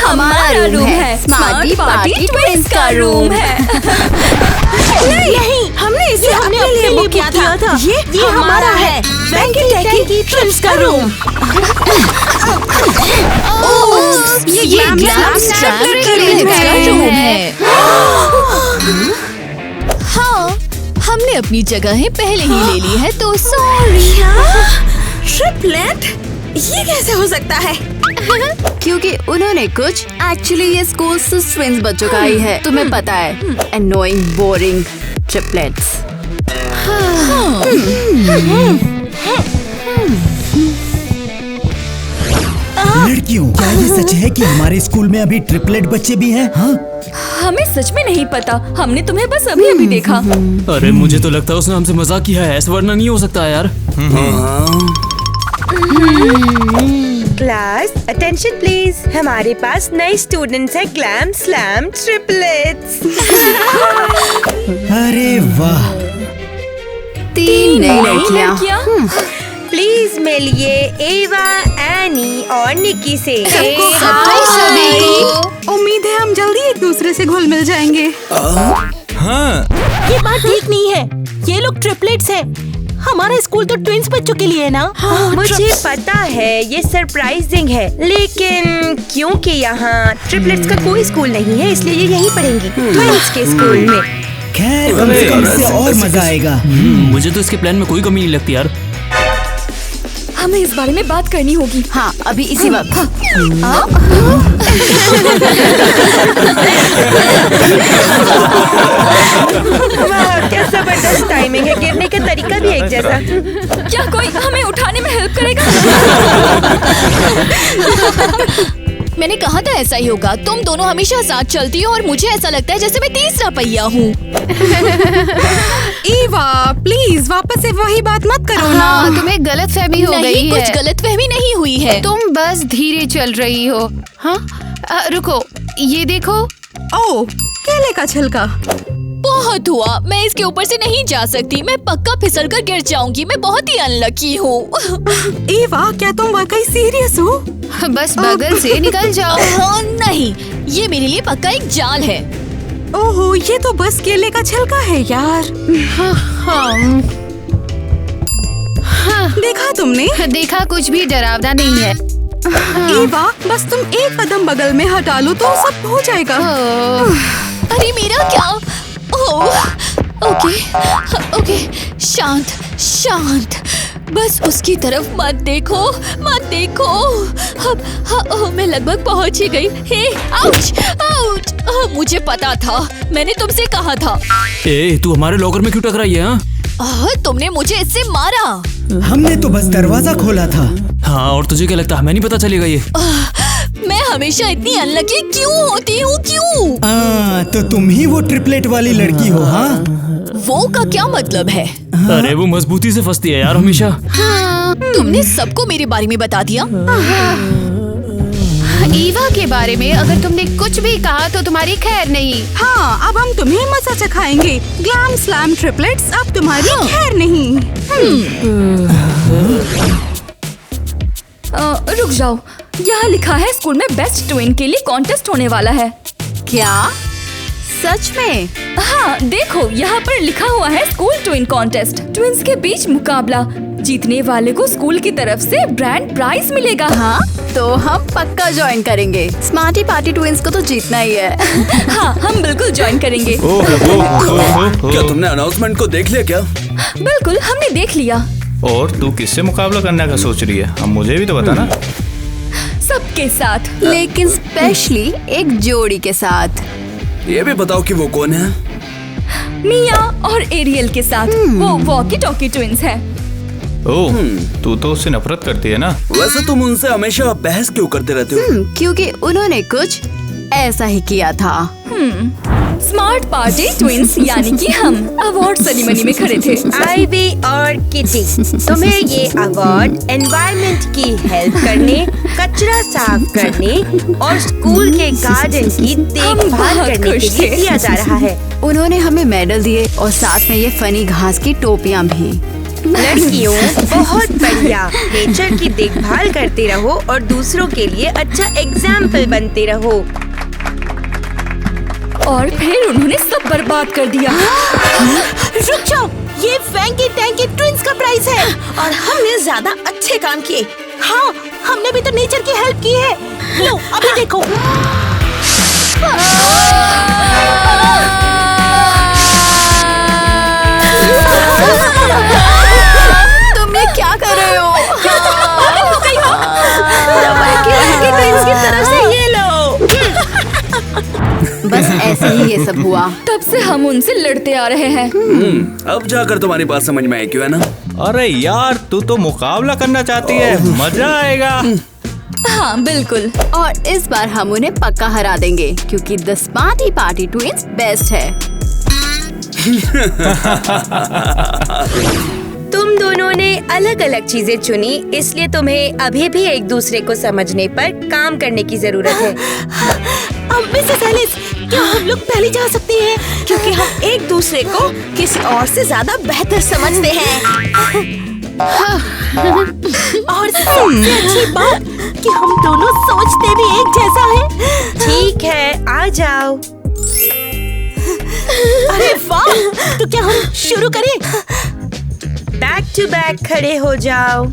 हमारा रूम है, smarty party twins का रूम है। नहीं, हमने इसे अपने लिए बुक किया था। ये हमारा है, वैंकी ट्विंस का रूम। ये ग्लैम स्लैम ट्विंस का रूम है। हाँ, हमने अपनी जगहें पहले ही ले ली है, तो सॉरी। ट्रिपलेट? ये कैसे हो सकता है? क्योंकि उन्होंने कुछ एक्चुअली ये स्कूल से ट्विंस बच्चों का ही है। तुम्हें पता है, एनोइंग बोरिंग ट्रिपलेट्स। लड़कियों, क्या ये सच है कि हमारे स्कूल में अभी ट्रिपलेट बच्चे भी हैं? हाँ? हमें सच में नहीं पता, हमने तुम्हें बस अभी अभी देखा। अरे मुझे तो लगता है उसने हमसे मजाक किया है, ऐसा वरना नहीं हो सकता यार। क्लास अटेंशन प्लीज, हमारे पास नए स्टूडेंट्स हैं, ग्लैम स्लैम ट्रिपलेट्स। अरे वाह, 3 नई लड़कियाँ। प्लीज मिलिए एवा, एनी और निकी से। उम्मीद है हम जल्दी एक दूसरे से घुल मिल जाएंगे। हाँ, ये बात ठीक नहीं है, ये लोग ट्रिपलेट्स हैं। हमारा स्कूल तो ट्विंस बच्चों के लिए है ना। मुझे पता है ये सरप्राइजिंग है, लेकिन क्योंकि यहाँ ट्रिपलेट्स का कोई स्कूल नहीं है, इसलिए ये यहीं पढ़ेंगी, ट्विंस के स्कूल में। खैर कम से कम इससे और मजा आएगा। मुझे तो इसके प्लान में कोई कमी नहीं लगती यार। हमें इस बारे में बात करनी होगी। हाँ, अभी इसी वक्त। वाह, क्या जबरदस्त टाइमिंग है, गिरने का तरीका भी एक जैसा। क्या कोई हमें उठाने में हेल्प करेगा? मैंने कहा था ऐसा ही होगा। तुम दोनों हमेशा साथ चलती हो और मुझे ऐसा लगता है जैसे मैं तीसरा पहिया हूँ। ईवा प्लीज वापस से वही बात मत करो ना। तुम्हें गलतफहमी हो गई है। कुछ गलतफहमी नहीं हुई है। तुम बस धीरे चल रही हो। हाँ, रुको, ये देखो। ओह, केले का छिलका। बहुत हुआ, मैं इसके ऊपर से नहीं जा सकती। मैं पक्का फिसल कर गिर जाऊंगी। मैं बहुत ही अनलकी हूँ। ईवा, क्या तुम वाकई सीरियस हो? बस बगल से निकल जाओ। नहीं, ये मेरे लिए पक्का एक जाल है। ओहो, ये तो बस केले का छिलका है यार। देखा तुमने? देखा, कुछ भी डरावना नहीं है। ईवा, बस तुम एक कदम बगल में हटा लो तो सब हो जाएगा। अरे मेरा क्या? ओके, शांत। बस उसकी तरफ मत देखो। मैं लगभग पहुंच ही गई। हे, आउच! मुझे पता था, मैंने तुमसे कहा था। ए, तू हमारे लॉकर में क्यों टकराई है? तुमने मुझे इससे मारा। हमने तो बस दरवाजा खोला था। हाँ, और तुझे क्या लगता है हमें नहीं पता चलेगा ये? मैं हमेशा इतनी अनलकी क्यों होती हूँ? क्यों? तो तुम ही वो ट्रिपलेट वाली लड़की हो? हाँ, वो का क्या मतलब है? अरे वो मजबूती से फंसती है यार हमेशा। तुमने सबको मेरे बारे में बता दिया। ईवा के बारे में अगर तुमने कुछ भी कहा तो तुम्हारी खैर नहीं। हाँ, अब हम तुम्हें मजा चखाएंगे। ग्लैम स्लैम ट्रिपलेट्स, अब तुम्हारी खैर नहीं। रुक जाओ, यहाँ लिखा है स्कूल में बेस्ट ट्विन के लिए कॉन्टेस्ट होने वाला है। क्या सच में? हाँ, देखो यहाँ पर लिखा हुआ है स्कूल ट्विन कॉन्टेस्ट। ट्विन्स के बीच मुकाबला, जीतने वाले को स्कूल की तरफ से ब्रांड प्राइज मिलेगा। हाँ, तो हम पक्का ज्वाइन करेंगे। स्मार्टी पार्टी ट्विंस को तो जीतना ही है। हाँ, हम बिल्कुल ज्वाइन करेंगे। क्या तुमने अनाउंसमेंट को देख लिया क्या? बिल्कुल, हमने देख लिया। और तू किससे मुकाबला करने का सोच रही है? अब मुझे भी तो बता ना। सबके साथ, लेकिन स्पेशली एक जोड़ी के साथ। ये भी बताओ कि वो कौन है? मिया और एरियल के साथ। वो वॉकी टॉकी ट्विंस है। ओह, तू तो उससे नफरत करती है ना? वैसे तुम उनसे हमेशा बहस क्यों करते रहते हो? क्योंकि उन्होंने कुछ ऐसा ही किया था। स्मार्ट पार्टी ट्विंस यानी कि हम अवार्ड सेरेमनी में खड़े थे। आईवी और किटी, तुम्हें ये अवार्ड एनवायरनमेंट की हेल्प करने, कचरा साफ करने और स्कूल के गार्डन की देखभाल करने के लिए दिया जा रहा है। उन्होंने हमें मेडल दिए और साथ में ये फनी घास की टोपियां भी। लड़कियों बहुत बढ़िया। नेचर की देखभाल करते रहो और दूसरों के लिए अच्छा एग्जाम्पल बनते रहो। और फिर उन्होंने सब बर्बाद कर दिया। रुक जाओ, ये फैंकी टैंकी ट्विंस का प्राइज है और हमने ज्यादा अच्छे काम किए। हाँ, हमने भी तो नेचर की हेल्प की है। लो अभी देखो। तुम ये क्या कर रहे हो? ट्विंस की तरफ से ये लो। बस ऐसे ही ये सब हुआ। तब से हम उनसे लड़ते आ रहे हैं। अब जाकर तुम्हारी बात समझ में आई, क्यों है ना? अरे यार, तू तो मुकाबला करना चाहती है, मजा आएगा। हाँ बिल्कुल। और इस बार हम उन्हें पक्का हरा देंगे क्योंकि the smarty party twins best है। तुम दोनों ने अलग अलग चीजें चुनी, इसलिए तुम्हें अभी भी एक दूसरे को समझने पर काम करने की जरूरत है। मिसेस एलिस, क्या हम लोग पहले जा सकते हैं? क्योंकि हम एक दूसरे को किसी और से ज्यादा बेहतर समझते हैं। और सबसे अच्छी बात कि हम दोनों सोचते भी एक जैसा है। ठीक है, आ जाओ। अरे वाह! तो क्या हम शुरू करें? बैक टू बैक खड़े हो जाओ।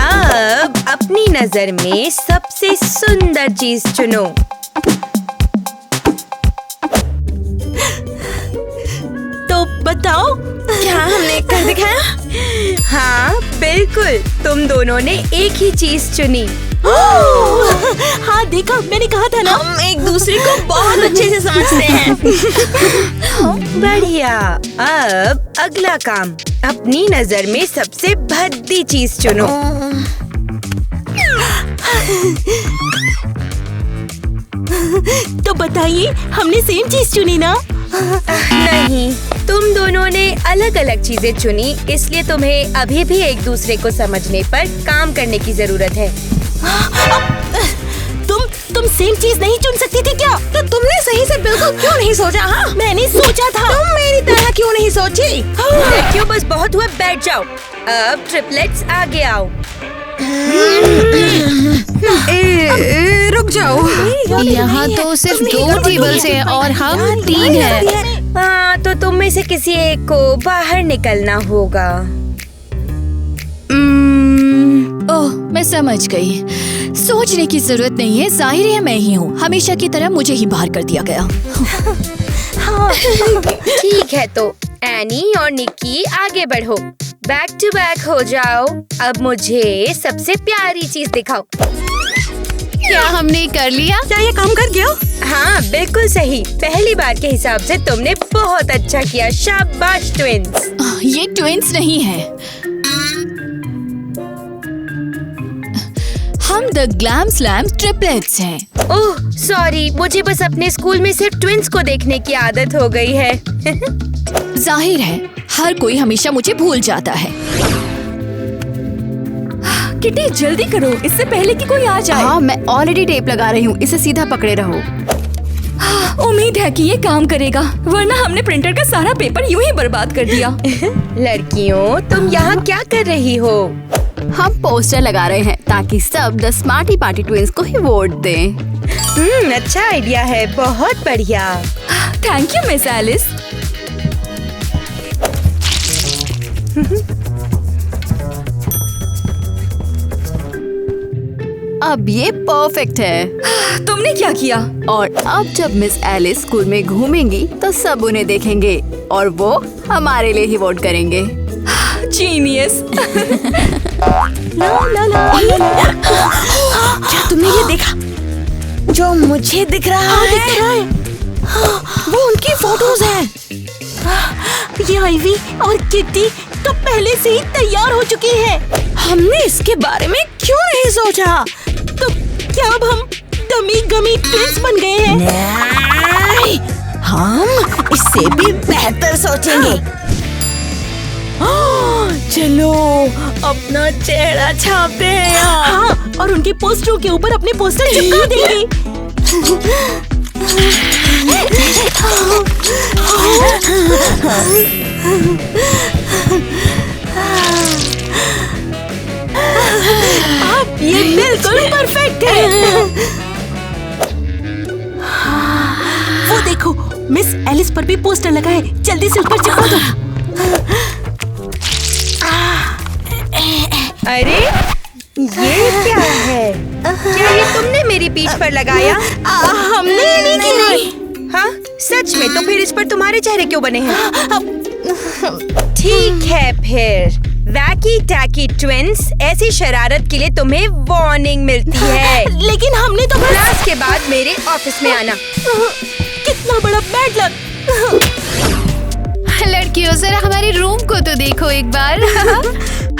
अब अपनी नजर में सबसे सुंदर चीज चुनो। तो बताओ, क्या हमने कर दिखाया? हाँ बिल्कुल, तुम दोनों ने एक ही चीज चुनी। हाँ देखा, मैंने कहा था ना, हम एक दूसरे को बहुत अच्छे से समझते हैं। बढ़िया। अब अगला काम, अपनी नजर में सबसे भद्दी चीज चुनो। तो बताइए, हमने सेम चीज चुनी ना? नहीं, तुम दोनों ने अलग अलग चीजें चुनी, इसलिए तुम्हें अभी भी एक दूसरे को समझने पर काम करने की जरूरत है। तुम सेम चीज नहीं चुन सकती थी क्या? तो तुमने सही से बिल्कुल क्यों नहीं सोचा? हाँ, मैंने सोचा था। तुम मेरी तरह क्यों नहीं सोची? लड़कियों, बस बहुत हुआ, बैठ जाओ। अब ट्रिपलेट्स आगे आओ। रुक जाओ, यहाँ तो सिर्फ 2 टेबल्स हैं और हम 3 हैं। हाँ, तो तुम में से किसी एक को बाहर निकलना होगा। ओह, मैं समझ गई। सोचने की जरूरत नहीं है, जाहिर है मैं ही हूँ। हमेशा की तरह मुझे ही बाहर कर दिया गया। हाँ, ठीक है, तो एनी और निक्की आगे बढ़ो, बैक टू बैक हो जाओ। अब मुझे सबसे प्यारी चीज दिखाओ। क्या हमने कर लिया? क्या ये काम कर गया? हाँ बिल्कुल सही। पहली बार के हिसाब से तुमने बहुत अच्छा किया। शाबाश ट्विंस। ये ट्विंस नहीं है, हम द ग्लैम स्लैम ट्रिपलेट्स हैं। ओह सॉरी, मुझे बस अपने स्कूल में सिर्फ ट्विंस को देखने की आदत हो गई है। जाहिर है, हर कोई हमेशा मुझे भूल जाता है। किटी जल्दी करो, इससे पहले कि कोई आ जाए। हाँ, मैं ऑलरेडी टेप लगा रही हूँ, इसे सीधा पकड़े रहो। उम्मीद है कि ये काम करेगा, वरना हमने प्रिंटर का सारा पेपर यूं ही बर्बाद कर दिया। लड़कियों, तुम यहाँ क्या कर रही हो? हम पोस्टर लगा रहे हैं ताकि सब द स्मार्टी पार्टी ट्विंस को ही वोट दें। अच्छा आइडिया है, बहुत बढ़िया। Thank you miss Alice. अब ये परफेक्ट है। तुमने क्या किया? और अब जब मिस एलिस स्कूल में घूमेंगी तो सब उन्हें देखेंगे और वो हमारे लिए ही वोट करेंगे। जीनियस। क्या तुमने ये देखा जो मुझे दिख रहा है? वो उनकी फोटोज हैं। ये आइवी और किटी तो पहले से ही तैयार हो चुकी है। हमने इसके बारे में क्यों नहीं सोचा? तो क्या अब हम डमी गमी ट्विंस बन गए हैं? नहीं, हम इससे भी बेहतर सोचेंगे। चलो अपना चेहरा छापते हैं यहाँ। हाँ, और उनके पोस्टरों के ऊपर अपने पोस्टर चिपका देंगे। अब ये बिल्कुल परफेक्ट है। वो देखो, मिस एलिस पर भी पोस्टर लगा है। जल्दी से ऊपर चिपका दो। अरे ये क्या है? क्या ये तुमने मेरी पीठ पर लगाया? हमने नहीं। हाँ सच में? तो फिर इस पर तुम्हारे चेहरे क्यों बने हैं? ठीक है फिर। वैकी टैकी ट्विंस, ऐसी शरारत के लिए तुम्हें वार्निंग मिलती है। लेकिन हमने तो क्लास के बाद मेरे ऑफिस में आना। कितना बड़ा बैड लक। लड़कियों जरा हमारे रूम को तो देखो एक बार।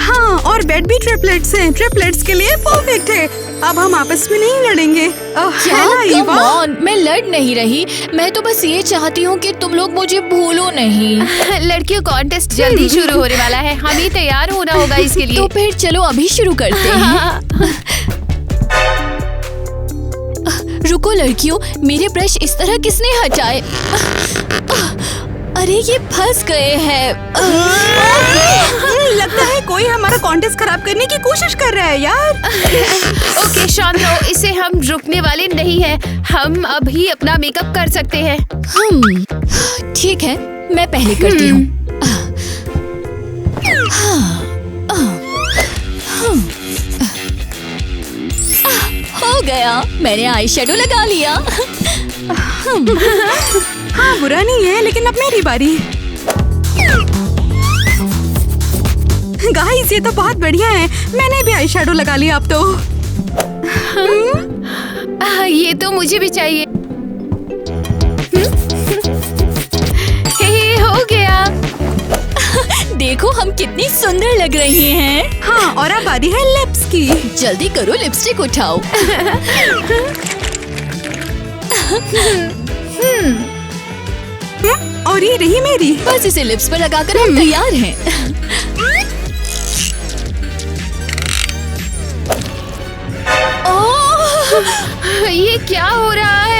हाँ, और बेड भी ट्रिपलेट्स हैं। ट्रिपलेट्स के लिए परफेक्ट है। अब हम आपस में नहीं लड़ेंगे। है ना Come ईवा? on, मैं लड़ नहीं रही। मैं तो बस ये चाहती हूँ कि तुम लोग मुझे भूलो नहीं। लड़कियों कॉन्टेस्ट जल्दी शुरू होने वाला है, हमें तैयार होना होगा इसके लिए। तो फिर चलो अभी शुरू करते हैं। रुको लड़कियों, मेरे ब्रश इस तरह किसने हटाए? अरे ये फंस गए हैं। लगता है कोई हमारा कॉन्टेस्ट खराब करने की कोशिश कर रहा है यार। ओके शांत रहो, इसे हम रुकने वाले नहीं हैं। हम अभी अपना मेकअप कर सकते हैं। ठीक है, मैं पहले करती हूँ। हो गया, मैंने आई शेडो लगा लिया। हाँ बुरा नहीं है, लेकिन अब मेरी बारी। गाइस ये तो बहुत बढ़िया है। मैंने भी आई शेडो लगा लिया अब तो। ये तो मुझे भी चाहिए। हे, हो गया। देखो हम कितनी सुंदर लग रही हैं। हाँ, और अब बारी है लिप्स की। जल्दी करो, लिपस्टिक उठाओ। और ये रही मेरी। बस इसे लिप्स पर लगाकर हम तैयार हैं। ओह, ये क्या हो रहा है?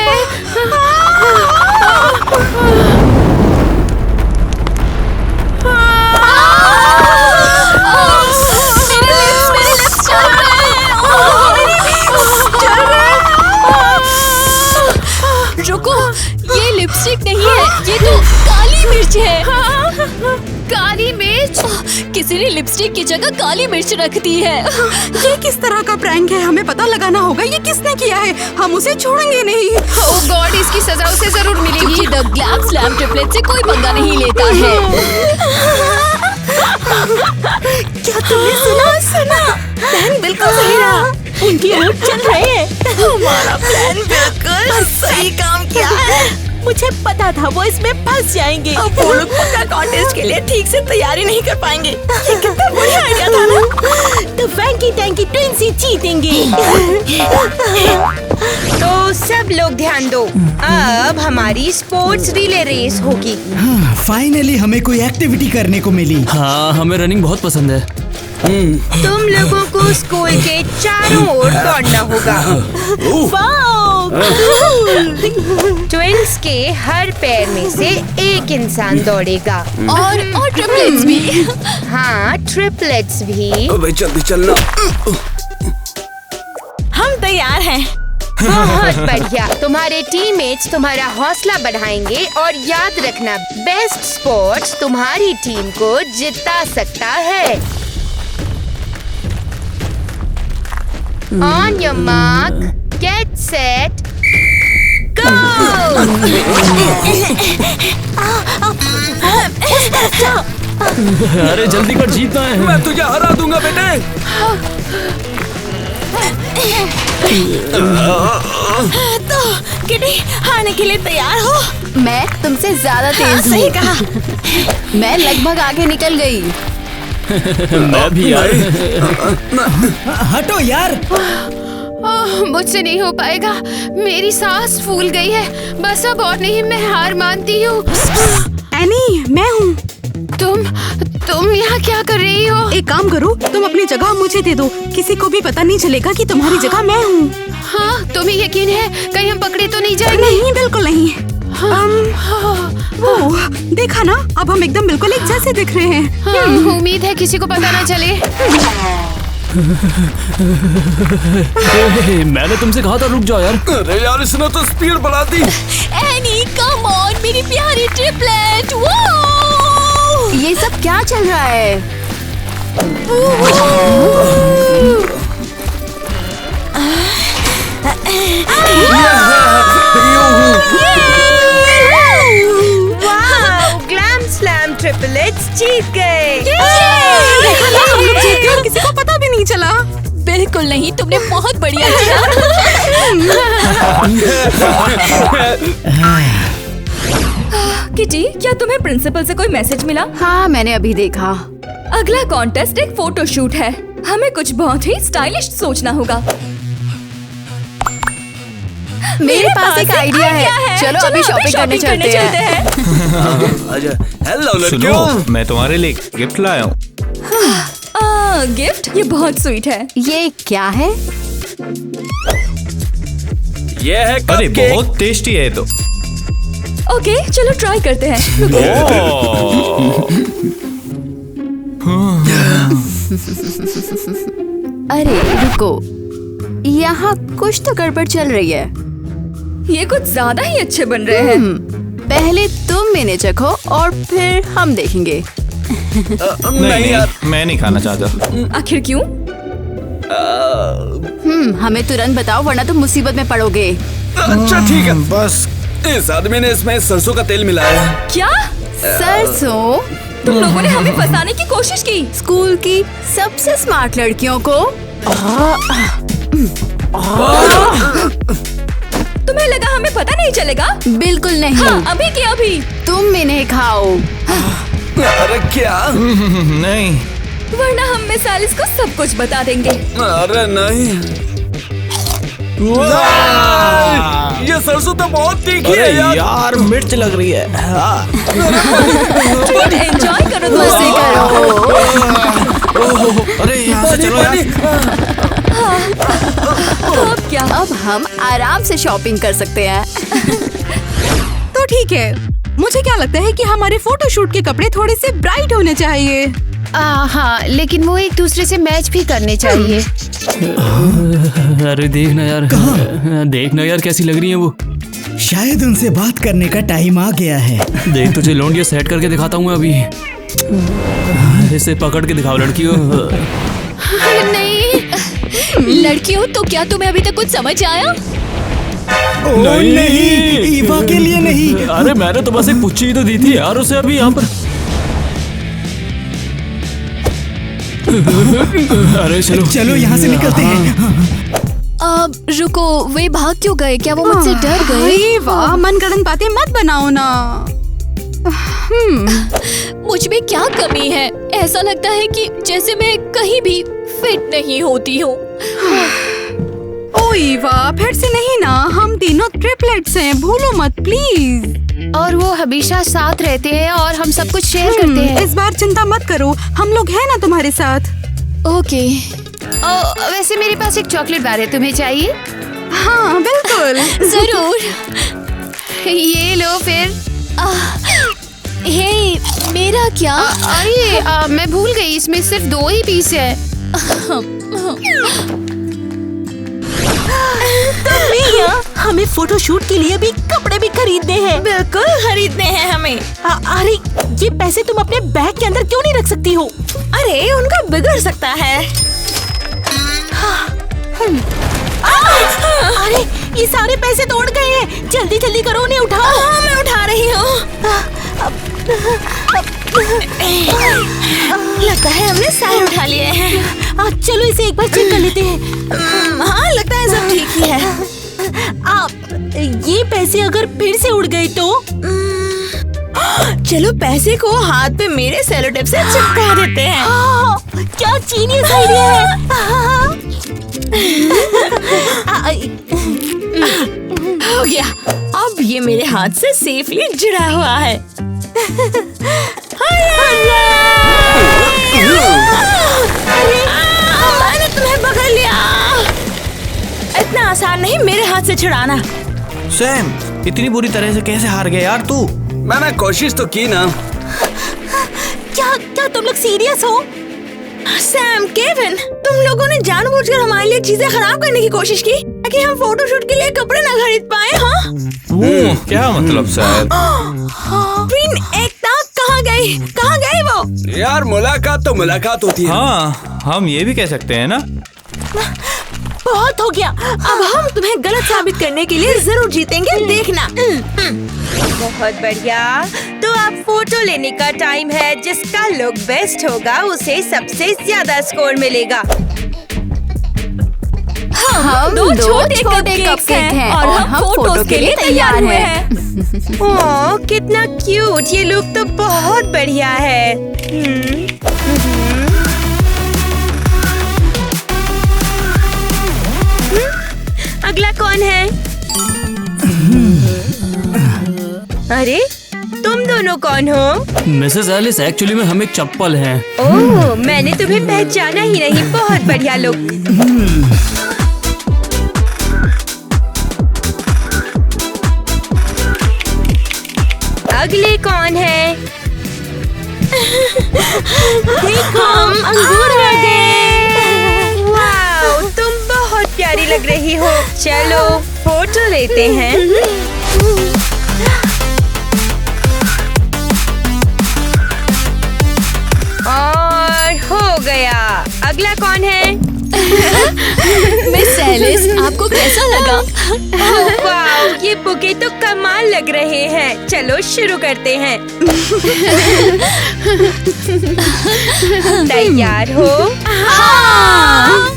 रुको, ये लिपस्टिक नहीं है, ये तो काली मिर्च है। काली मिर्च? किसी ने लिपस्टिक की जगह काली मिर्च रख दी है। ये किस तरह का प्रैंक है? हमें पता लगाना होगा ये किसने किया है। हम उसे छोड़ेंगे नहीं। ओह गॉड, इसकी सजा उसे जरूर मिलेगी। क्योंकि द ग्लैम स्लैम ट्रिपलेट से कोई पंगा नहीं लेता है। क्या तुमने सुना? प्लान बिल्कुल सही रहा। उनकी रूट चल रहे हैं। हमारा प्लान बिल्कुल सही काम किया है। मुझे पता था वो इसमें फंस जाएंगे। अब वो लोग पक्का कॉन्टेस्ट के लिए ठीक से तैयारी नहीं कर पाएंगे। ये कितना बढ़िया आइडिया था ना। तो वैंकी टैंकी ट्विंस ही जीतेंगे। तो सब लोग ध्यान दो, अब हमारी स्पोर्ट्स रिले रेस होगी। हाँ, फाइनली हमें कोई एक्टिविटी करने को मिली। हाँ, हमें रनिंग बहुत पसंद है। तुम लोगों को स्कूल के चारों ओर दौड़ना होगा। वाओ, ट्विंस के हर पैर में से एक इंसान दौड़ेगा। और ट्रिपलेट्स भी। हाँ, ट्रिपलेट्स भी। भाई जल्दी चलना। हम तैयार हैं। बहुत बढ़िया। तुम्हारे टीममेट्स तुम्हारा हौसला बढ़ाएंगे और याद रखना, बेस्ट स्पोर्ट्स तुम्हारी टीम को जिता सकता है। On your mark, get set, go! अरे जल्दी कर, जीतना है। मैं तुझे हरा दूंगा बेटे। तो किटी हारने के लिए तैयार हो? मैं तुमसे ज्यादा तेज सही हूँ। कहा। मैं लगभग आगे निकल गई। मैं भी यार। हटो यार। मुझसे नहीं हो पाएगा, मेरी सांस फूल गई है। बस अब और नहीं, मैं हार मानती हूँ। एनी, मैं हूँ। तुम यहाँ क्या कर रही हो? एक काम करो, तुम अपनी जगह मुझे दे दो। किसी को भी पता नहीं चलेगा कि तुम्हारी जगह मैं हूँ। हाँ, तुम्हें यकीन है? कहीं हम पकड़े तो नहीं जाएंगे? नहीं, बिल्कुल नहीं। वो देखा ना, अब हम एकदम बिल्कुल एक जैसे दिख रहे हैं। उम्मीद है किसी को पता ना चले। मैंने तुमसे कहा था रुक जाओ यार। अरे यार इसने तो स्पीड बढ़ा दी। एनी कम ऑन मेरी प्यारी ट्रिपलेट। ये सब क्या चल रहा है? ग्लैम स्लैम ट्रिपलेट्स जीत गए। देखा ना, हम लोग जीत गए, किसी को पता भी नहीं चला। बिल्कुल नहीं, तुमने बहुत बढ़िया किया। किटी, क्या तुम्हें प्रिंसिपल से कोई मैसेज मिला? हाँ, मैंने अभी देखा। अगला कॉन्टेस्ट एक फोटो शूट है। हमें कुछ बहुत ही स्टाइलिश सोचना होगा। मेरे पास एक आइडिया है। चलो अभी शॉपिंग करने चलते हैं। हेलो सुनो, लड़कियों। मैं तुम्हारे लिए गिफ्ट लाया हूँ। गिफ्ट? ये बहुत स्वीट है। ये क्या है? ये है अरे कपकेक। बहुत टेस्टी है ये तो। ओके, चलो ट्राई करते हैं। अरे रुको, यहाँ कुछ तो गड़बड़ चल रही है। ये कुछ ज्यादा ही अच्छे बन रहे हैं। पहले तुम इन्हें चखो और फिर हम देखेंगे। नहीं यार, मैं नहीं खाना चाहता। आखिर क्यों? हमें तुरंत बताओ वरना तुम मुसीबत में पड़ोगे। अच्छा ठीक है। बस इस आदमी ने इसमें सरसों का तेल मिलाया। क्या? सरसों? तुम लोगों ने हमें फंसाने की कोशिश की। स्कूल की सबसे स्मार्ट लड़कियों को। तुम्हें लगा हमें पता नहीं चलेगा? बिल्कुल नहीं। हाँ, अभी की अभी। तुम इन्हें खाओ। अरे क्या? नहीं। वरना हम मिस एलिस को सब कुछ बता देंगे। अरे नहीं। ये सरसों तो बहुत तीखी है यार। यार मिर्च लग रही है। ट्रीट एंजॉय करो मजे दोस्तों। करो। अरे यहाँ से चलो यार। अब क्या? अब हम आराम से शॉपिंग कर सकते हैं। तो ठीक है, मुझे क्या लगता है कि हमारे फोटोशूट के कपड़े थोड़े से ब्राइट होने चाहिए। हाँ, लेकिन वो एक दूसरे से मैच भी करने चाहिए। अरे देखना यार कैसी लग रही है वो। शायद उनसे बात करने का टाइम आ गया है। देख तुझे लौंडिया सेट करके दिखाता हूँ मैं अभी। इसे पकड़ के दिखाओ लड़कियों। नहीं लड़कियों, तो क्या तुम्हें अभी तक कुछ समझ आया? नहीं, ईवा के लिए नहीं। अरे मैंने तो बस एक पुच्ची ही तो दी थी यार उसे अभी यहाँ पर। अरे चलो यहाँ से निकलते हैं। रुको, वे भाग क्यों गए? क्या वो मुझसे डर गए? अरे वाह, मनगढ़ंत बातें मत बनाओ ना। मुझ में क्या कमी है? ऐसा लगता है कि जैसे मैं कहीं भी फिट नहीं होती हूँ। ओए वाह, फिर से नहीं ना। हम तीनों ट्रिपलेट्स हैं, भूलो मत प्लीज। और वो हमेशा साथ रहते हैं और हम सब कुछ शेयर करते हैं। इस बार चिंता मत करो, हम लोग हैं ना तुम्हारे साथ। ओके। वैसे मेरे पास एक चॉकलेट बार है, तुम्हें चाहिए? हाँ बिल्कुल। जरूर। ये लो फिर। हे, मेरा क्या? अरे मैं भूल गई, इसमें सिर्फ 2 ही पीस है। हमें फोटोशूट के लिए भी कपड़े भी खरीदने हैं। बिल्कुल खरीदने हैं हमें। अरे ये पैसे तुम अपने बैग के अंदर क्यों नहीं रख सकती हो? अरे उनका बिगड़ सकता है। अरे ये सारे पैसे तो उड़ गए हैं। जल्दी जल्दी करो, उन्हें उठाओ। हाँ, मैं उठा रही हूँ। लगता है हमने सारे उठा लिए हैं। चलो इसे एक बार चेक कर लेते हैं। हाँ, लगता है सब ठीक ही है। ये पैसे अगर फिर से उड़ गए तो? चलो पैसे को हाथ पे मेरे सेलो टेप से चिपका देते हैं। क्या जीनियस आइडिया है। हो गया, अब ये मेरे हाथ से सेफली जुड़ा हुआ है। मैंने तुम्हें पकड़ लिया। इतना आसान नहीं मेरे हाथ से छुड़ाना। सैम, इतनी बुरी तरह से कैसे हार गया यार तू? मैंने कोशिश तो की ना। क्या तुम लोग सीरियस हो? सैम, केविन, तुम लोगों ने जानबूझकर हमारे लिए चीजें खराब करने की कोशिश की ताकि हम फोटोशूट के लिए कपड़े न खरीद पाए। हाँ, क्या मतलब शायद? ट्विन एकता कहाँ गई वो? यार मुलाकात तो मुलाकात होती है। हाँ, हम ये भी कह सकते हैं ना। बहुत हो गया, अब हम तुम्हें गलत साबित करने के लिए जरूर जीतेंगे, देखना। बहुत बढ़िया, तो अब फोटो लेने का टाइम है। जिसका लुक बेस्ट होगा उसे सबसे ज्यादा स्कोर मिलेगा। हम दो छोटे कपकेक हैं और हम फोटो के लिए तैयार हैं। ओह, कितना क्यूट, ये लुक तो बहुत बढ़िया है। अगला कौन है? अरे, तुम दोनों कौन हो? मिसेस एलिस, एक्चुअली में हम एक चप्पल हैं। ओह, मैंने तुम्हें पहचाना ही नहीं। बहुत बढ़िया लुक। अगले कौन है? हम अंगूर आ गए। वाओ, तुम बहुत प्यारी लग रही हो। चलो फोटो लेते हैं। और हो गया। अगला कौन है? मिस एलिस, आपको कैसा लगा? वाओ, ये बुके तो कमाल लग रहे हैं। चलो शुरू करते हैं। तैयार हो? हाँ।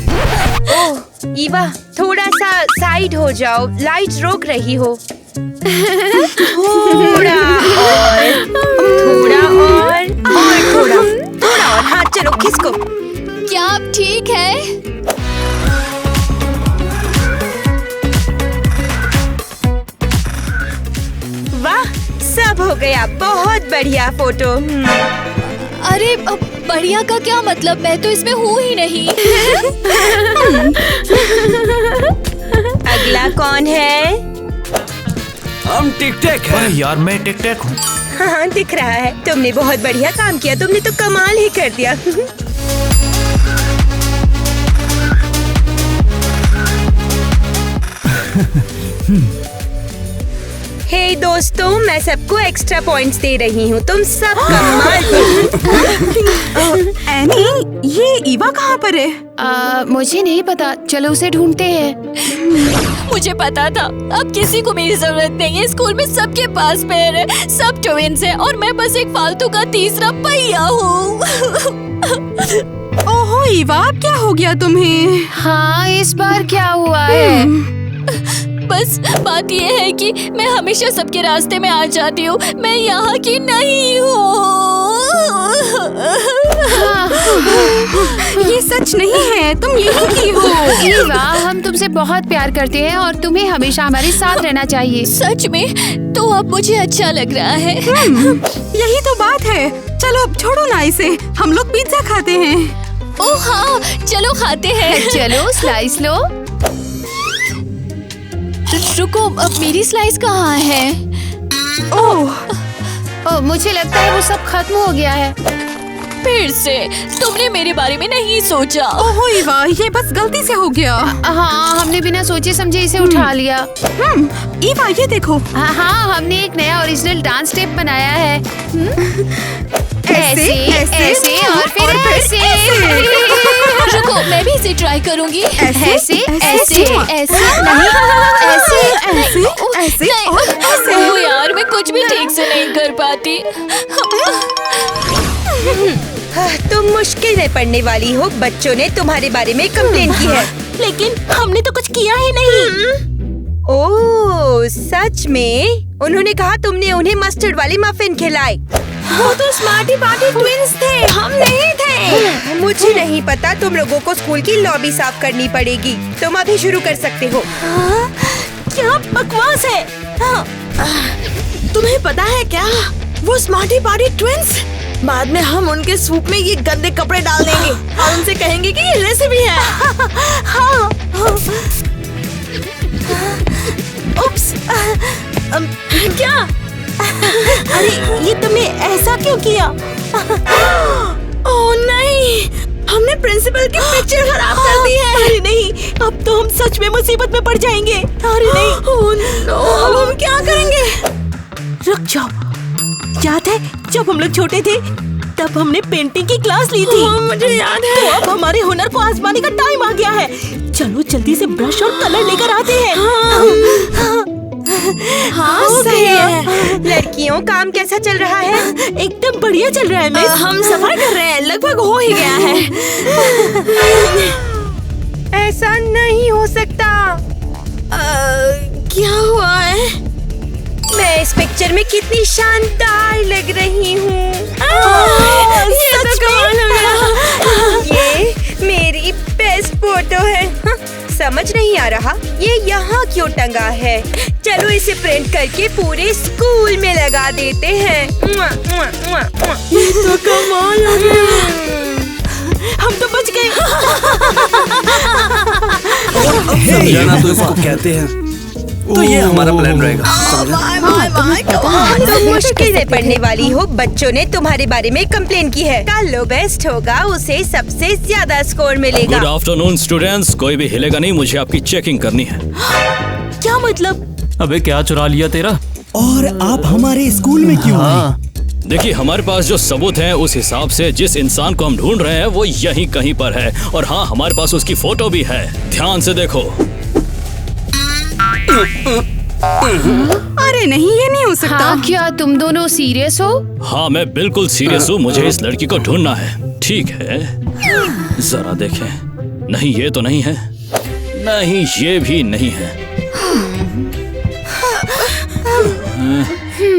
ओह, ईवा, थोड़ा सा साइड हो जाओ, लाइट रोक रही हो। थोड़ा और, थोड़ा और। हाँ, चलो खिसको। क्या आप ठीक है? वाह, सब हो गया। बहुत बढ़िया फोटो। अरे बढ़िया का क्या मतलब? मैं तो इसमें हूँ ही नहीं। अगला कौन है? हम टिक टैक हैं। अरे यार, मैं टिक टैक हूँ। हाँ, दिख रहा है। तुमने बहुत बढ़िया काम किया। तुमने तो कमाल ही कर दिया। हे दोस्तों, मैं सबको एक्स्ट्रा पॉइंट्स दे रही हूँ। तुम सब कमाल हो। एनी, ये ईवा कहाँ पर है? मुझे नहीं पता, चलो उसे ढूंढते हैं। मुझे पता था, अब किसी को मेरी जरूरत नहीं है। स्कूल में सबके पास पैर है, सब ट्विन्स हैं और मैं बस एक फालतू का तीसरा पहिया हूँ। ओहो ईवा, क्या हो गया तुम्हें? हाँ, इस बार क्या हुआ है? बस बात ये है कि मैं हमेशा सबके रास्ते में आ जाती हूँ। मैं यहाँ की नहीं हूँ। ये सच नहीं है, तुम यही की हो। ईवा, हम तुमसे बहुत प्यार करते हैं और तुम्हें हमेशा हमारे साथ रहना चाहिए। सच में? तो अब मुझे अच्छा लग रहा है। यही तो बात है। चलो अब छोड़ो ना इसे, हम लोग पिज्जा खाते हैं। ओह हाँ, चलो खाते हैं। चलो स्लाइस लो। रुको, अब मेरी स्लाइस कहाँ है? ओह, मुझे लगता है वो सब खत्म हो गया है। फिर से तुमने मेरे बारे में नहीं सोचा। ओहो ईवा, ये बस गलती से हो गया। हाँ, हमने बिना सोचे समझे इसे उठा लिया। ईवा, ये देखो। हाँ, हमने एक नया ओरिजिनल डांस स्टेप बनाया है। ऐसे, ऐसे और फिर ऐसे। रुको, मैं भी इसे ट्राई करूंगी। ऐसे, ऐसे, ऐसे नहीं, ऐसे और ऐसे। ओह यार, मैं कुछ भी ठीक से नहीं कर पाती। तुम मुश्किल में पड़ने वाली हो। बच्चों ने तुम्हारे बारे में कंप्लेन की है, लेकिन हमने तो कुछ किया ही नहीं। ओह, सच में? उन्होंने कहा तुमने उन्हें मस्टर्ड वाली मफिन खिलाई। वो तो स्मार्टी पार्टी ट्विंस थे, हम नहीं थे। मुझे नहीं पता। तुम लोगों को स्कूल की लॉबी साफ करनी पड़ेगी। तुम अभी शुरू कर सकते हो। क्या बकवास है। तुम्हें पता है क्या, वो स्मार्टी पार्टी ट्विंस, बाद में हम उनके सूप में ये गंदे कपड़े डाल देंगे और उनसे कहेंगे कि ये रेसिपी है। हाँ। उप्स। क्या? अरे ये तुमने ऐसा क्यों किया? ओह नहीं, हमने प्रिंसिपल की पिक्चर खराब कर दी है। अरे नहीं, अब तो हम सच में मुसीबत में पड़ जाएंगे। अरे नहीं, ओह नो, अब हम क्या करेंगे? रुक जाओ, याद है जब हम लोग छोटे थे तब हमने पेंटिंग की क्लास ली थी। मुझे याद है। तो अब हमारे हुनर को आजमाने का टाइम आ गया है। चलो जल्दी से ब्रश और कलर लेकर आते हैं। हाँ सही है। लड़कियों, काम कैसा चल रहा है? एकदम बढ़िया चल रहा है मिस। हम सफाई कर रहे हैं, लगभग हो ही गया है। ऐसा नहीं हो सकता। क्या हुआ है? मैं इस पिक्चर में कितनी शानदार लग रही हूँ। ये तो कमाल हो गया। ये मेरी बेस्ट फोटो है। समझ नहीं आ रहा ये यहाँ क्यों टंगा है। चलो इसे प्रिंट करके पूरे स्कूल में लगा देते हैं। ये तो कमाल हो गया। हम तो बच गए। समझाना तो इसको कहते हैं। तो ये हमारा प्लान रहेगा। तो मुश्किलें पड़ने वाली हो। बच्चों ने तुम्हारे बारे में कंप्लेन की है। जो बेस्ट होगा उसे सबसे ज्यादा स्कोर मिलेगा। गुड आफ्टरनून स्टूडेंट्स, कोई भी हिलेगा नहीं, मुझे आपकी चेकिंग करनी है। क्या मतलब? अबे क्या चुरा लिया तेरा? और आप हमारे स्कूल में क्यों आए? देखिए, हमारे पास जो सबूत है उस हिसाब से जिस इंसान को हम ढूंढ रहे हैं वो यहीं कहीं पर है। और हाँ, हमारे पास उसकी फोटो भी है। ध्यान से देखो। अरे नहीं, ये नहीं हो सकता। हाँ, क्या तुम दोनों सीरियस हो? हाँ, मैं बिल्कुल सीरियस हूँ। मुझे इस लड़की को ढूंढना है। ठीक है, जरा देखें। नहीं, ये तो नहीं है। नहीं, ये भी नहीं है।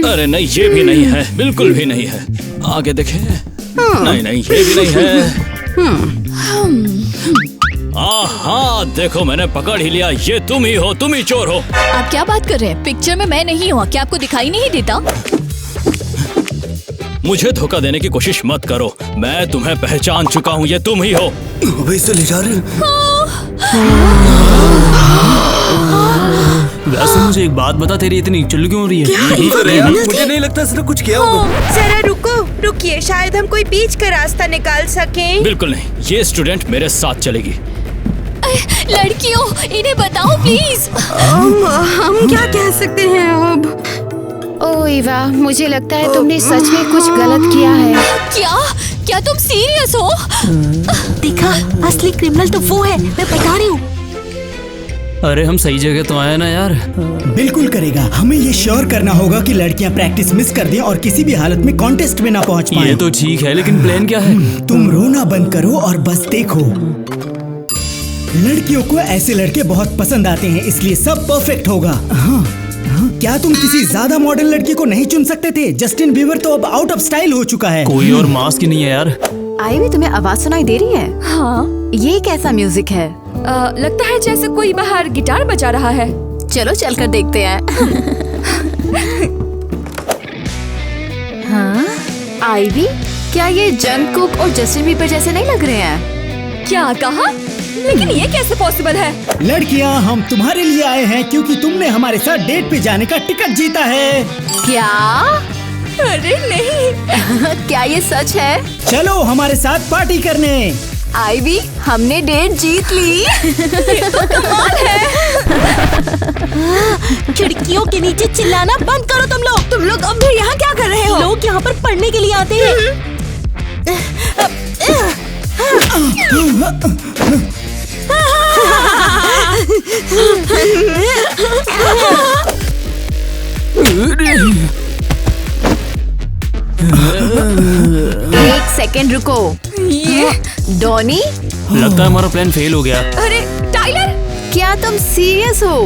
अरे नहीं, ये भी नहीं है, बिल्कुल भी नहीं है। आगे देखें। नहीं नहीं, ये भी नहीं है। हाँ, देखो मैंने पकड़ ही लिया। ये तुम ही हो, तुम ही चोर हो। आप क्या बात कर रहे हैं? पिक्चर में मैं नहीं हूँ, क्या आपको दिखाई नहीं देता? मुझे धोखा देने की कोशिश मत करो। मैं तुम्हें पहचान चुका हूँ, ये तुम ही हो। अबे इसे ले जा रहे हैं। वैसे मुझे एक बात बता, तेरी इतनी चिल्ल क्यों हो रही है? अरे यार, मुझे नहीं लगता इसने कुछ किया होगा। जरा रुकिए, शायद हम कोई बीच का रास्ता निकाल सकें। बिल्कुल नहीं, ये स्टूडेंट मेरे साथ चलेगी। लड़कियों, इन्हें बताओ प्लीज। हम क्या कह सकते हैं अब? ओह ईवा, मुझे लगता है तुमने सच में कुछ गलत किया है। क्या तुम सीरियस हो? देखा, असली क्रिमिनल तो वो है, मैं बता रही हूँ। अरे हम सही जगह तो आए ना यार। बिल्कुल करेगा। हमें ये श्योर करना होगा कि लड़कियां प्रैक्टिस मिस कर दें और किसी भी हालत में कॉन्टेस्ट में ना पहुंच पाएं। ये तो ठीक है, लेकिन प्लान क्या है? तुम रोना बंद करो और बस देखो। लड़कियों को ऐसे लड़के बहुत पसंद आते हैं, इसलिए सब परफेक्ट होगा। हाँ, क्या तुम किसी ज्यादा मॉडर्न लड़की को नहीं चुन सकते थे? जस्टिन बीबर तो अब आउट ऑफ स्टाइल हो चुका है। कोई और मास्क ही नहीं है यार। आईवी, तुम्हें आवाज सुनाई दे रही है? हाँ, ये कैसा म्यूजिक है? लगता है जैसे कोई बाहर गिटार बजा रहा है। चलो चलकर देखते हैं। हाँ, आईवी, क्या ये जंगकुक और जस्टिन बीबर जैसे नहीं लग रहे हैं? क्या कहा? लेकिन ये कैसे पॉसिबल है? लड़कियां, हम तुम्हारे लिए आए हैं क्योंकि तुमने हमारे साथ डेट पे जाने का टिकट जीता है। क्या? अरे नहीं। क्या ये सच है? चलो हमारे साथ पार्टी करने। आईवी, हमने डेट जीत ली। खिड़कियों के नीचे चिल्लाना बंद करो तुम लोग अब भी यहाँ क्या कर रहे हो? लोग यहाँ पर पढ़ने के लिए आते हैं। एक सेकंड रुको। ये डॉनी, लगता है हमारा प्लान फेल हो गया। अरे टाइलर, क्या तुम सीरियस हो?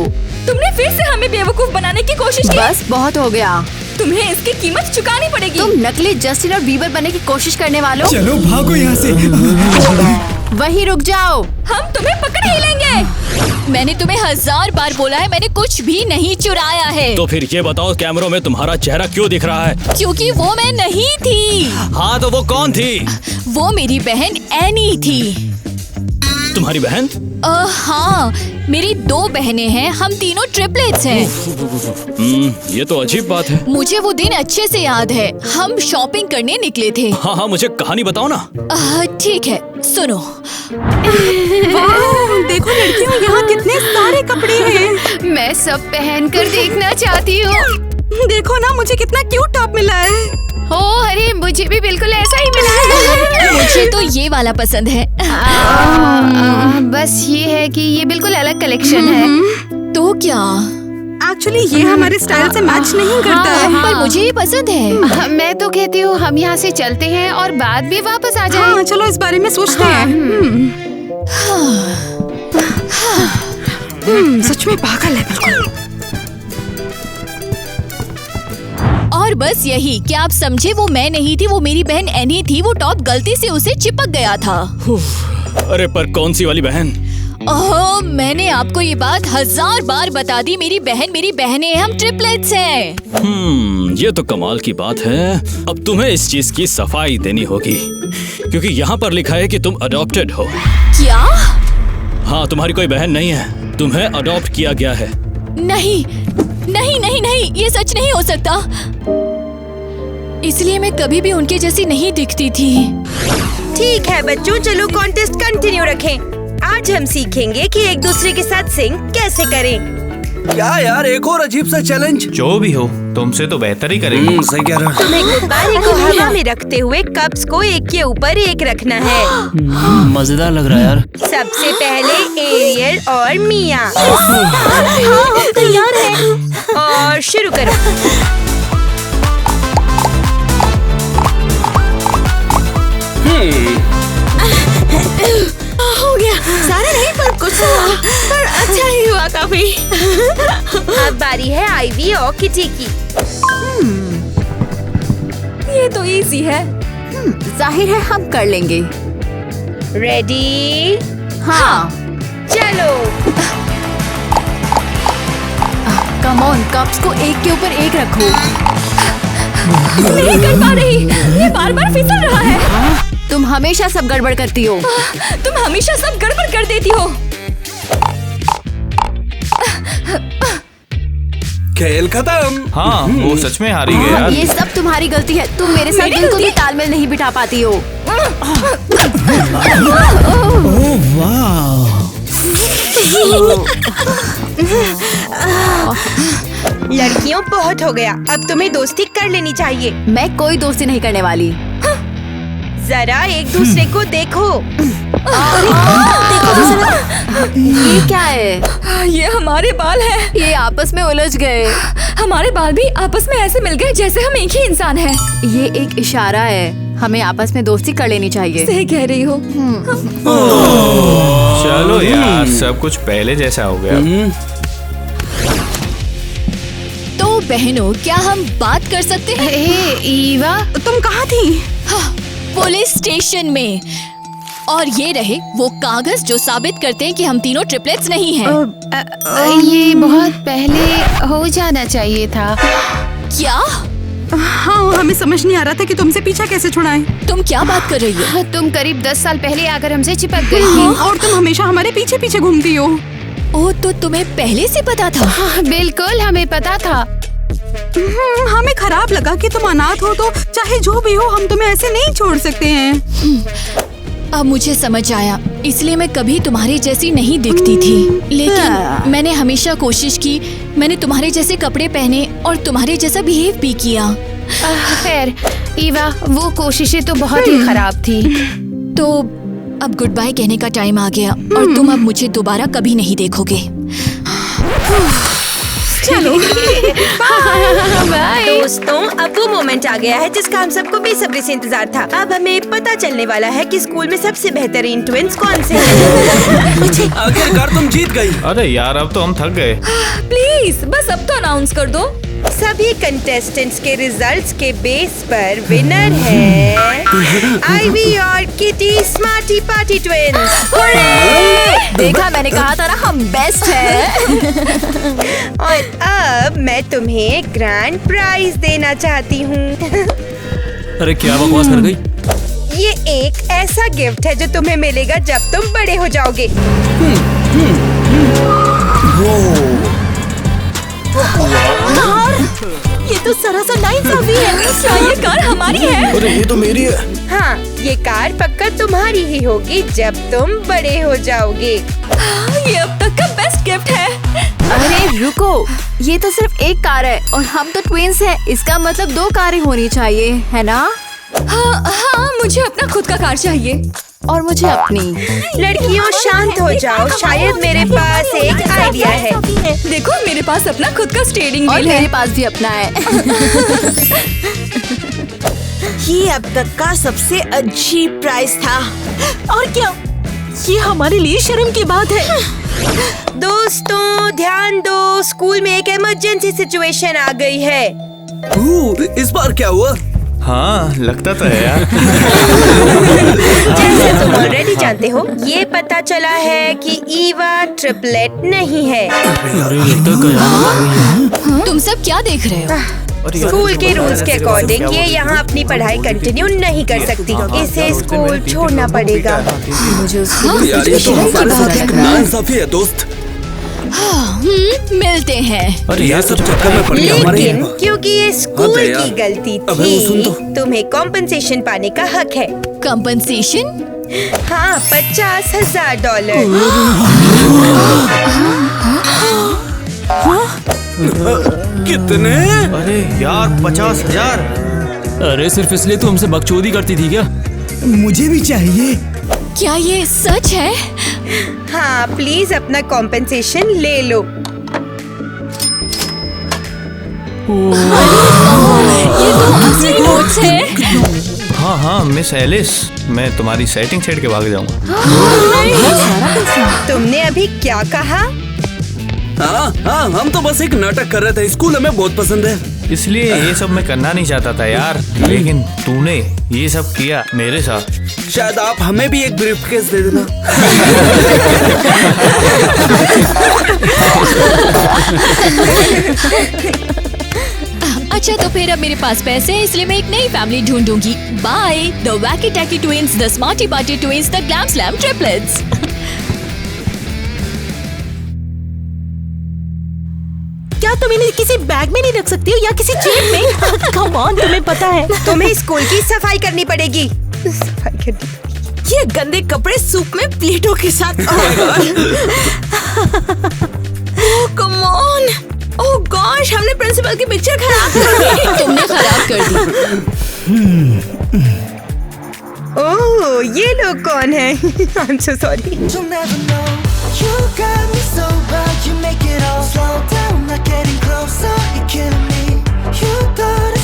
तुमने फिर से हमें बेवकूफ बनाने की कोशिश की। बस बहुत हो गया। तुम्हें इसकी कीमत चुकानी पड़ेगी। तुम नकली जस्टिन और बीबर बनने की कोशिश करने वालों। चलो भागो यहाँ से। वहीं रुक जाओ। हम तुम्हें पकड़ ही लेंगे। मैंने तुम्हें 1000 बार बोला है, मैंने कुछ भी नहीं चुराया है। तो फिर ये बताओ, कैमरों में तुम्हारा चेहरा क्यों दिख रहा है? क्योंकि वो मैं नहीं थी। हाँ, तो वो कौन थी? वो मेरी बहन एनी थी। तुम्हारी बहन? हाँ, मेरी 2 बहनें हैं, हम तीनों ट्रिपलेट्स हैं। ये तो अजीब बात है। मुझे वो दिन अच्छे से याद है, हम शॉपिंग करने निकले थे। हाँ हाँ, मुझे कहानी बताओ ना। ठीक है, सुनो। देखो लड़कियों, यहाँ कितने सारे कपड़े हैं। मैं सब पहन कर देखना चाहती हूँ। देखो ना, मुझे कितना क्यूट टॉप मिला है। हो, अरे मुझे भी बिल्कुल ऐसा ही मिला है। मुझे तो ये वाला पसंद है। बस ये है कि ये बिल्कुल अलग कलेक्शन है। तो क्या? एक्चुअली ये हमारे स्टाइल से मैच नहीं करता है। पर मुझे ये पसंद है। मैं तो कहती हूँ हम यहाँ से चलते हैं और बाद में वापस आ जाएं। हाँ, चलो इस बारे में सोचते हैं। सच में पागल है बिल्कुल। और बस यही कि आप समझे, वो मैं नहीं थी, वो मेरी बहन एनी थी। वो टॉप गलती से उसे चिपक गया था। अरे पर कौन सी वाली बहन? ओह, मैंने आपको ये बात 1000 बार बता दी। मेरी बहनें हैं, हम ट्रिपलेट्स हैं। ये तो कमाल की बात है। अब तुम्हें इस चीज की सफाई देनी होगी, क्योंकि यहाँ पर लिखा है कि तुम अडॉप्टेड हो। क्या? हाँ, तुम्हारी कोई बहन नहीं है, तुम्हें अडॉप्ट किया गया है। नहीं नहीं नहीं नहीं, ये सच नहीं हो सकता। इसलिए मैं कभी भी उनके जैसी नहीं दिखती थी। ठीक है बच्चों, चलो कॉन्टेस्ट कंटिन्यू रखें। आज हम सीखेंगे कि एक दूसरे के साथ सिंग कैसे करें। क्या यार, एक और अजीब सा चैलेंज। जो भी हो, तुमसे तो बेहतर ही करेंगे। सही कह रहा। तुम्हें गुब्बारे को हवा में रखते हुए कप्स को एक के ऊपर एक रखना है। मजेदार लग रहा है यार। सबसे पहले एरियल और मिया। तैयार है। और शुरू करो। हो गया, सारे नहीं पर कुछ हुआ, पर अच्छा ही हुआ काफी। अब बारी है आईवी और किटी की। ये तो इजी है। जाहिर है हम कर लेंगे। रेडी? हाँ। चलो। कम ऑन, कप्स को एक के ऊपर एक रखो। नहीं कर पा रही, ये बार बार फिसल रहा है। तुम हमेशा सब गड़बड़ करती हो। तुम हमेशा सब गड़बड़ कर देती हो। खेल खत्म। हाँ, वो सच में हारी गए यार। ये सब तुम्हारी गलती है। तुम मेरे साथ बिल्कुल भी तालमेल नहीं बिठा पाती हो। ओह वाह! लड़कियों, बहुत हो गया, अब तुम्हें दोस्ती कर लेनी चाहिए। मैं कोई दोस्ती नहीं करने वाली। जरा एक दूसरे को देखो। ये क्या है? ये हमारे बाल हैं। ये आपस में उलझ गए। हमारे बाल भी आपस में ऐसे मिल गए जैसे हम एक ही इंसान हैं। ये एक इशारा है, हमें आपस में दोस्ती कर लेनी चाहिए। सही कह रही हो। चलो यार, सब कुछ पहले जैसा हो गया। तो बहनों, क्या हम बात कर सकते हैं? ईवा, तुम कहाँ थी? पुलिस स्टेशन में। और ये रहे वो कागज जो साबित करते हैं कि हम तीनों ट्रिपलेट्स नहीं हैं। ये बहुत पहले हो जाना चाहिए था। क्या? हाँ, हमें समझ नहीं आ रहा था कि तुमसे पीछा कैसे छुड़ाएं। तुम क्या बात कर रही हो? तुम करीब 10 साल पहले आकर हमसे चिपक गई हाँ, थी। और तुम हमेशा हमारे पीछे पीछे घूमती हो। ओह, तो तुम्हें पहले से पता था? बिल्कुल, हमें पता था। हमें खराब लगा कि तुम अनाथ हो, तो चाहे जो भी हो हम तुम्हें ऐसे नहीं छोड़ सकते हैं। अब मुझे समझ आया, इसलिए मैं कभी तुम्हारे जैसी नहीं दिखती थी। लेकिन मैंने हमेशा कोशिश की, मैंने तुम्हारे जैसे कपड़े पहने और तुम्हारे जैसा बिहेव भी किया। खैर ईवा, वो कोशिशें तो बहुत ही खराब थी। तो अब गुड बाय कहने का टाइम आ गया और तुम अब मुझे दोबारा कभी नहीं देखोगे। चलो बाय। दोस्तों, अब वो मोमेंट आ गया है जिसका हम सबको बेसब्री से इंतजार था। अब हमें पता चलने वाला है कि स्कूल में सबसे बेहतरीन ट्विंस कौन से हैं। आखिरकार तुम जीत गई। अरे यार, अब तो हम थक गए। प्लीज बस अब तो अनाउंस कर दो। सभी कंटेस्टेंट्स के रिजल्ट्स के बेस पर विनर है आईवी और किटी स्मार्टी पार्टी ट्विंस। देखा, मैंने कहा था ना हम बेस्ट हैं। और अब मैं तुम्हें ग्रैंड प्राइज देना चाहती हूँ। अरे क्या बकवास कर गई? ये एक ऐसा गिफ्ट है जो तुम्हें मिलेगा जब तुम बड़े हो जाओगे। ये तो सरासर नाइंसाफी है। क्या ये कार हमारी है? अरे ये तो मेरी है। हाँ, ये कार पक्का तुम्हारी ही होगी जब तुम बड़े हो जाओगे। ये अब तक का बेस्ट गिफ्ट है। अरे रुको, ये तो सिर्फ एक कार है और हम तो ट्विंस हैं। इसका मतलब 2 कारें होनी चाहिए, है ना? हाँ, मुझे अपना खुद का कार चाहिए। और मुझे अपनी। लड़कियों शांत हो जाओ, शायद मेरे पास एक आइडिया है। देखो, मेरे पास अपना खुद का स्टीयरिंग और व्हील मेरे है। पास भी अपना है। ये अब तक का सबसे अजीब प्राइस था। और क्या, ये हमारे लिए शर्म की बात है। दोस्तों ध्यान दो, स्कूल में एक इमरजेंसी सिचुएशन आ गई है। इस बार क्या हुआ? हाँ, लगता तो है यार। जैसे तुम ऑलरेडी जानते हो, ये पता चला है कि ईवा ट्रिपलेट नहीं है। तुम सब क्या देख रहे हो? स्कूल के रूल्स के अकॉर्डिंग ये यहाँ अपनी पढ़ाई कंटिन्यू नहीं कर सकती। इसे स्कूल छोड़ना पड़ेगा। मुझे उसकी यार ये तो हमारे साथ एक नाइंसाफी है दोस्त। मिलते हैं। अरे ये सब चक्कर में पड़ गया हमारे। लेकिन क्योंकि ये स्कूल अबे यार, की गलती अबे वो सुन थी, तो। तुम्हें कॉम्पनसेशन पाने का हक है। कंपनसेशन? हाँ, $50,000। कितने? अरे यार 50,000। अरे सिर्फ इसलिए तू हमसे बकचोदी करती थी क्या? मुझे भी चाहिए। क्या ये सच है? हाँ, प्लीज अपना कॉम्पनसेशन ले लो। ये तो असली नोट्स है। हाँ हाँ मिस एलिस, मैं तुम्हारी सेटिंग छेड़ के भाग जाऊंगा। तुमने अभी क्या कहा? हाँ हाँ, हम तो बस एक नाटक कर रहे थे। स्कूल हमें बहुत पसंद है। इसलिए ये सब मैं करना नहीं चाहता था यार, लेकिन तूने ये सब किया मेरे साथ। शायद आप हमें भी एक ब्रीफकेस दे देना। अच्छा, तो फिर अब मेरे पास पैसे हैं, इसलिए मैं एक नई फैमिली ढूंढूंगी। Bye the wacky tacky twins, the smarty party twins, the glam slam triplets. क्या तुम इन्हें किसी बैग में नहीं रख सकती हो या किसी जेब में? कम ऑन, तुम्हें पता है। तुम्हें स्कूल की सफाई करनी पड़ेगी। सफाई करनी। ये गंदे कपड़े सूप में प्लेटों के साथ। कम ऑन, ओह गॉश, हमने प्रिंसिपल की पिक्चर खराब कर दी। तुमने खराब कर दी। ओह, ये लोग कौन है? I am so sorry. You got me so bad, you make it all slow down, not getting closer, you're killing me. You thought